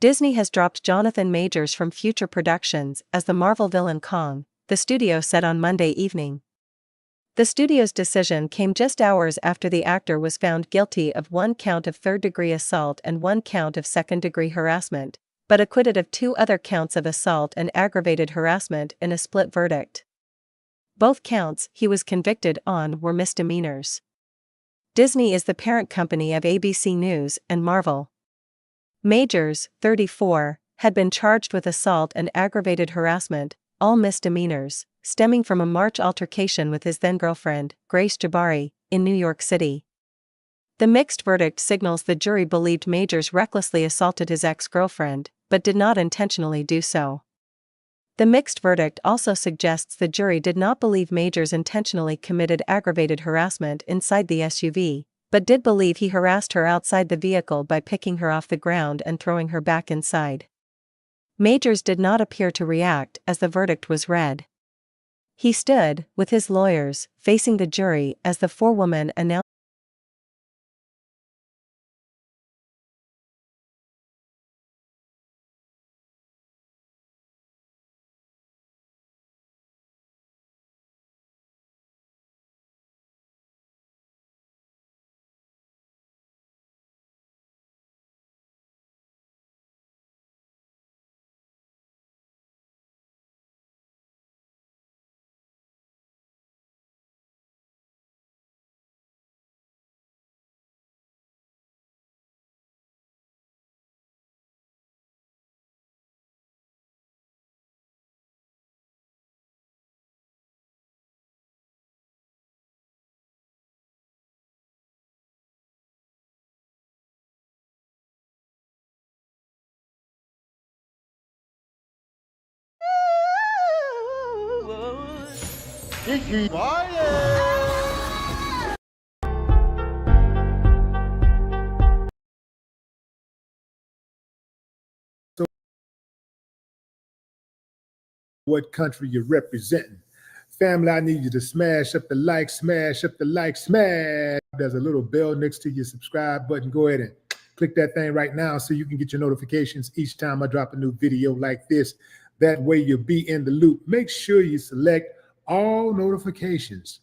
Disney has dropped Jonathan Majors from future productions as the Marvel villain Kong, the studio said on Monday evening. The studio's decision came just hours after the actor was found guilty of 1 count of third-degree assault and 1 count of second-degree harassment, but acquitted of 2 other counts of assault and aggravated harassment in a split verdict. Both counts he was convicted on were misdemeanors. Disney is the parent company of ABC News and Marvel. Majors, 34, had been charged with assault and aggravated harassment, all misdemeanors, stemming from a March altercation with his then-girlfriend, Grace Jabari, in New York City. The mixed verdict signals the jury believed Majors recklessly assaulted his ex-girlfriend, but did not intentionally do so. The mixed verdict also suggests the jury did not believe Majors intentionally committed aggravated harassment inside the SUV, but did believe he harassed her outside the vehicle by picking her off the ground and throwing her back inside. Majors did not appear to react as the verdict was read. He stood, with his lawyers, facing the jury as the forewoman announced what country you're representing. Family, I need you to smash up the like, smash up the like, smash. There's a little bell next to your subscribe button. Go ahead and click that thing right now so you can get your notifications each time I drop a new video like this. That way you'll be in the loop. Make sure you select all notifications.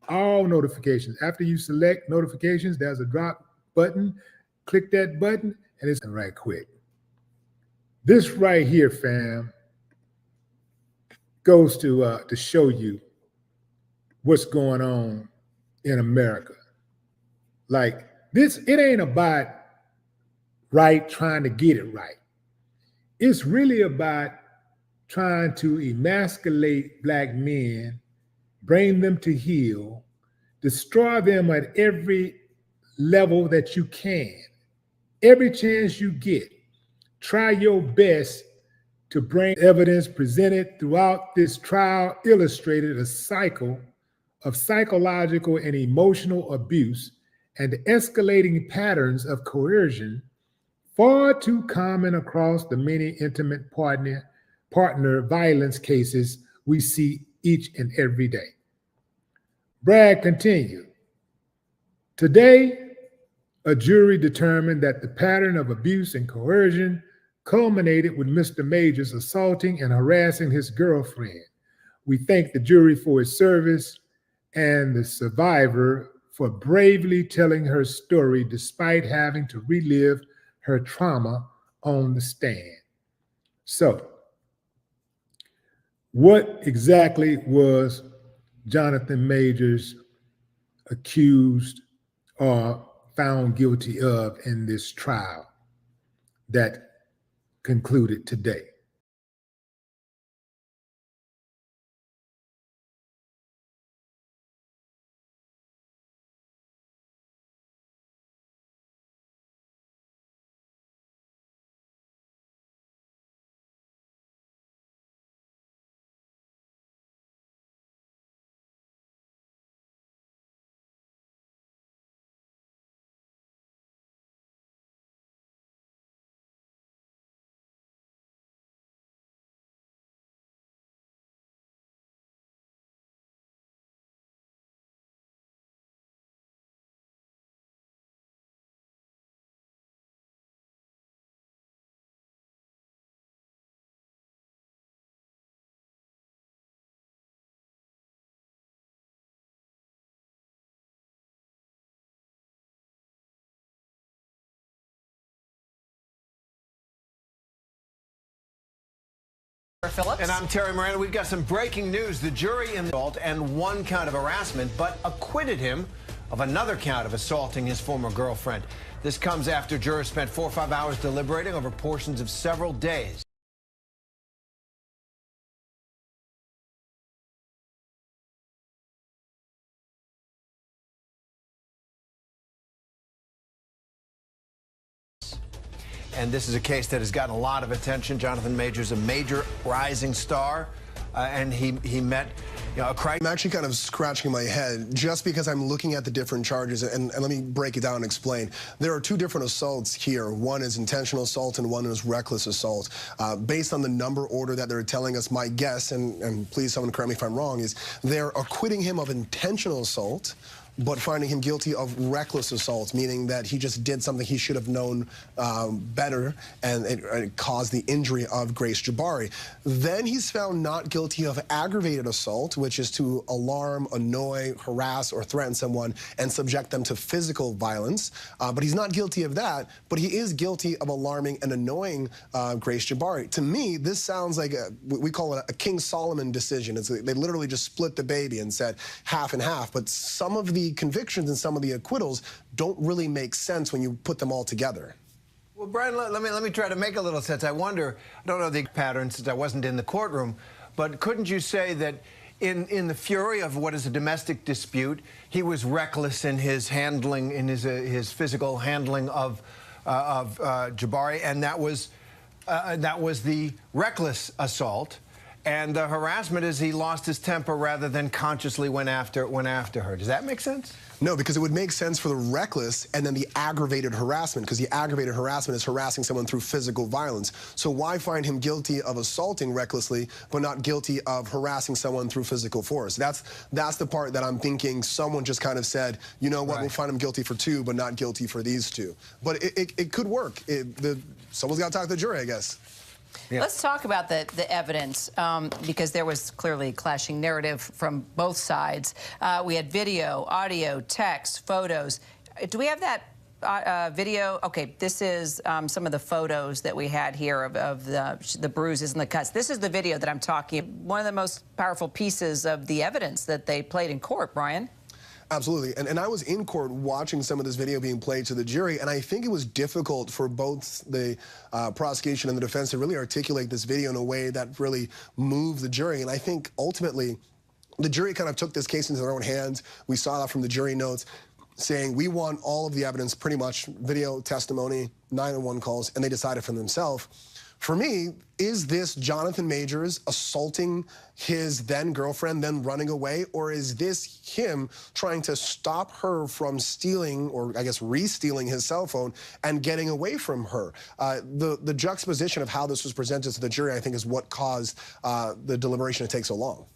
All notifications. After you select notifications, there's a drop button. Click that button and it's right quick. This right here, fam, goes to show you what's going on in America. Like this, it ain't about right trying to get it right. It's really about trying to emasculate Black men, bring them to heel, destroy them at every level that you can. Every chance you get, try your best to bring evidence presented throughout this trial illustrated a cycle of psychological and emotional abuse and escalating patterns of coercion far too common across the many intimate partner violence cases we see each and every day. Bragg continued. Today, a jury determined that the pattern of abuse and coercion culminated with Mr. Majors assaulting and harassing his girlfriend. We thank the jury for its service and the survivor for bravely telling her story despite having to relive her trauma on the stand. So, what exactly was Jonathan Majors accused or found guilty of in this trial that concluded today? Phillips. And I'm Terry Miranda. We've got some breaking news. The jury in the assault and one count of harassment, but acquitted him of another count of assaulting his former girlfriend. This comes after jurors spent 4 or 5 hours deliberating over portions of several days. And this is a case that has gotten a lot of attention. Jonathan Majors, a major rising star, and he met a crisis. I'm actually kind of scratching my head just because I'm looking at the different charges, and let me break it down and explain. There are 2 different assaults here. One is intentional assault and one is reckless assault. Based on the number order that they're telling us, my guess, and please someone correct me if I'm wrong, is they're acquitting him of intentional assault, but finding him guilty of reckless assault, meaning that he just did something he should have known better, and it caused the injury of Grace Jabari. Then he's found not guilty of aggravated assault, which is to alarm, annoy, harass, or threaten someone and subject them to physical violence. But he's not guilty of that, but he is guilty of alarming and annoying Grace Jabari. To me, this sounds like we call it a King Solomon decision. They literally just split the baby and said half and half, but some of the convictions and some of the acquittals don't really make sense when you put them all together. Well, Brian, let me try to make a little sense. I wonder, I don't know the pattern since I wasn't in the courtroom, but couldn't you say that in the fury of what is a domestic dispute, he was reckless in his handling, in his physical handling of Jabari, and that was the reckless assault? And the harassment is he lost his temper rather than consciously went after her. Does that make sense? No, because it would make sense for the reckless and then the aggravated harassment, because the aggravated harassment is harassing someone through physical violence. So why find him guilty of assaulting recklessly, but not guilty of harassing someone through physical force? That's the part that I'm thinking someone just kind of said, you know what, We'll find him guilty for 2, but not guilty for these 2. But it could work. Someone's got to talk to the jury, I guess. Yeah. Let's talk about the evidence, because there was clearly clashing narrative from both sides. We had video, audio, text, photos. Do we have that video? Okay, this is some of the photos that we had here of the bruises and the cuts. This is the video that I'm talking. One of the most powerful pieces of the evidence that they played in court, Brian. Absolutely. And I was in court watching some of this video being played to the jury, and I think it was difficult for both the prosecution and the defense to really articulate this video in a way that really moved the jury. And I think ultimately the jury kind of took this case into their own hands. We saw that from the jury notes, saying we want all of the evidence, pretty much video, testimony, 911 calls, and they decided for themselves. For me, is this Jonathan Majors assaulting his then-girlfriend, then running away, or is this him trying to stop her from stealing, or I guess re-stealing his cell phone and getting away from her? The juxtaposition of how this was presented to the jury, I think, is what caused the deliberation to take so long.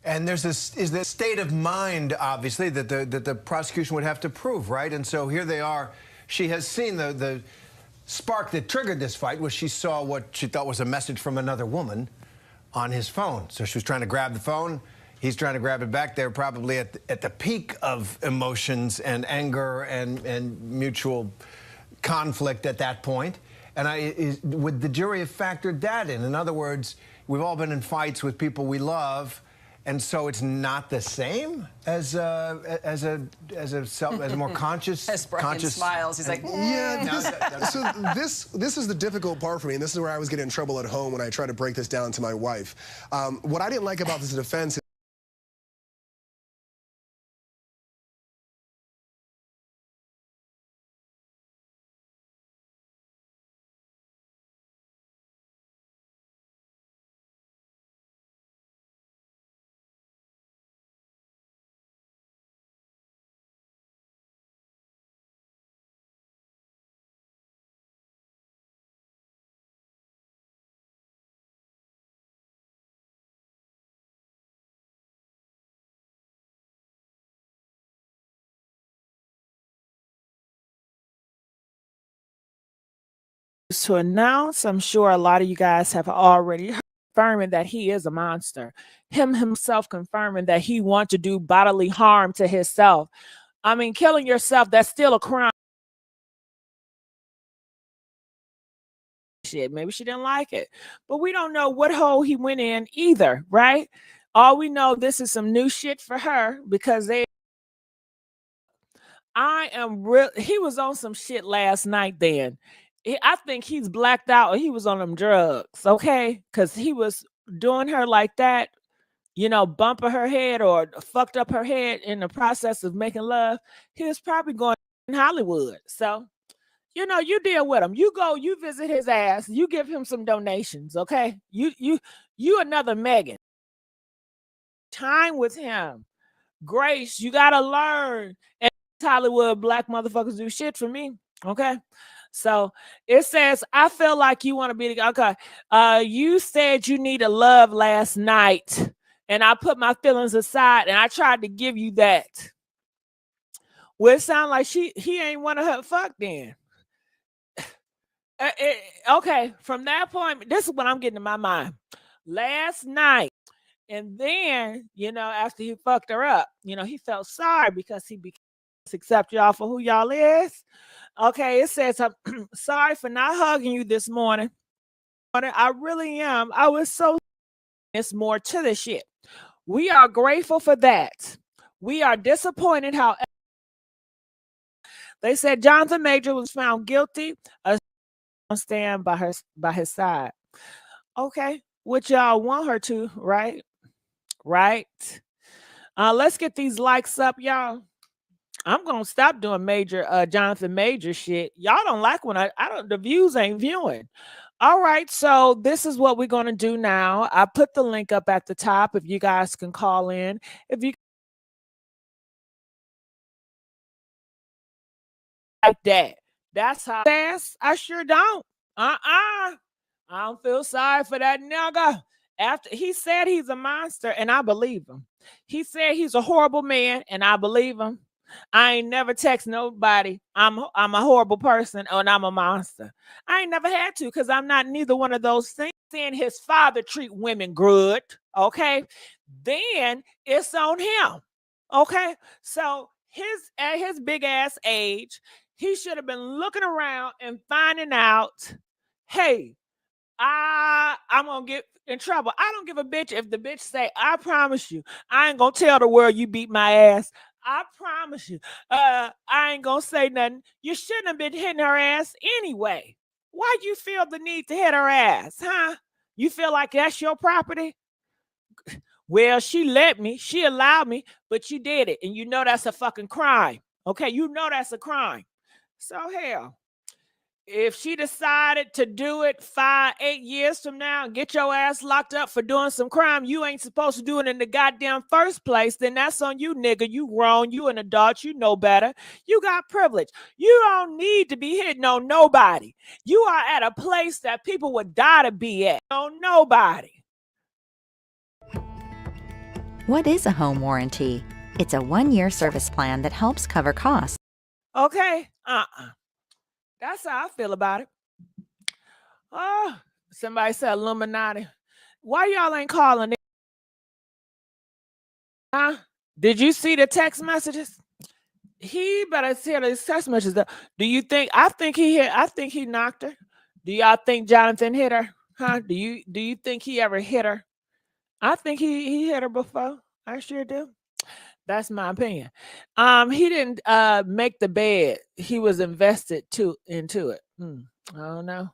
And there's this state of mind, obviously, that the prosecution would have to prove, right? And so here they are. She has seen the spark that triggered this fight was she saw what she thought was a message from another woman on his phone. So she was trying to grab the phone. He's trying to grab it back. They're probably at the peak of emotions and anger and mutual conflict at that point. And would the jury have factored that in? In other words, we've all been in fights with people we love, and so it's not the same as a more conscious. As Brian smiles, he's like, yeah. So this is the difficult part for me, and this is where I was getting in trouble at home when I tried to break this down to my wife. What I didn't like about this defense. To announce, I'm sure a lot of you guys have already heard, confirming that he is a monster. Him himself confirming that he wants to do bodily harm to himself. I mean, killing yourself, that's still a crime. shit. Maybe she didn't like it. But we don't know what hole he went in either, right? All we know, this is some new shit for her because I am real. He was on some shit last night then. I think he's blacked out or he was on them drugs, okay? Because he was doing her like that, you know, bumping her head or fucked up her head in the process of making love. He was probably going in Hollywood. So, you know, you deal with him. You go, you visit his ass, you give him some donations, okay? You another Megan. Time with him. Grace, you gotta learn. And Hollywood black motherfuckers do shit for me. Okay. So it says, I feel like you want to be together. Okay. You said you needed love last night. And I put my feelings aside and I tried to give you that. Well, it sounds like he ain't want to fuck then. Okay. From that point, this is what I'm getting in my mind. Last night. And then, you know, after he fucked her up, you know, he felt sorry because he became accept y'all for who y'all is. Okay, it says, I'm sorry for not hugging you this morning. I really am. I was so. It's more to the shit. We are grateful for that. We are disappointed how they said Jonathan Major was found guilty of stand by his side. Okay, which y'all want her to, right? Right. Let's get these likes up, y'all. I'm gonna stop doing major Jonathan Major shit. Y'all don't like when I don't, the views ain't viewing. All right, so this is what we're gonna do now. I put the link up at the top if you guys can call in. If you like that, that's how fast. I sure don't. I don't feel sorry for that nigga. After he said he's a monster, and I believe him. He said he's a horrible man, and I believe him. I ain't never text nobody I'm a horrible person and I'm a monster. I ain't never had to because I'm not neither one of those things. Seeing his father treat women good, okay, then it's on him. Okay, so at his big ass age, he should have been looking around and finding out, hey, I'm gonna get in trouble. I don't give a bitch if the bitch say, I promise you, I ain't gonna tell the world you beat my ass. I promise you. I ain't gonna say nothing. You shouldn't have been hitting her ass anyway. Why you feel the need to hit her ass, huh? You feel like that's your property? Well, she let me, she allowed me, but you did it. And you know that's a fucking crime. Okay, you know that's a crime. So hell. If she decided to do it 5, 8 years from now and get your ass locked up for doing some crime you ain't supposed to do it in the goddamn first place, then that's on you, nigga. You grown, you an adult, you know better. You got privilege. You don't need to be hitting on nobody. You are at a place that people would die to be at. On nobody. What is a home warranty? It's a 1-year service plan that helps cover costs. Okay? That's how I feel about it. Oh, somebody said Illuminati. Why y'all ain't calling it? Huh? Did you see the text messages? He better see the text messages. Do you think? I think he knocked her. Do y'all think Jonathan hit her? Huh? Do you think he ever hit her? I think he hit her before. I sure do. That's my opinion. He didn't make the bed. He was invested into it. I don't know.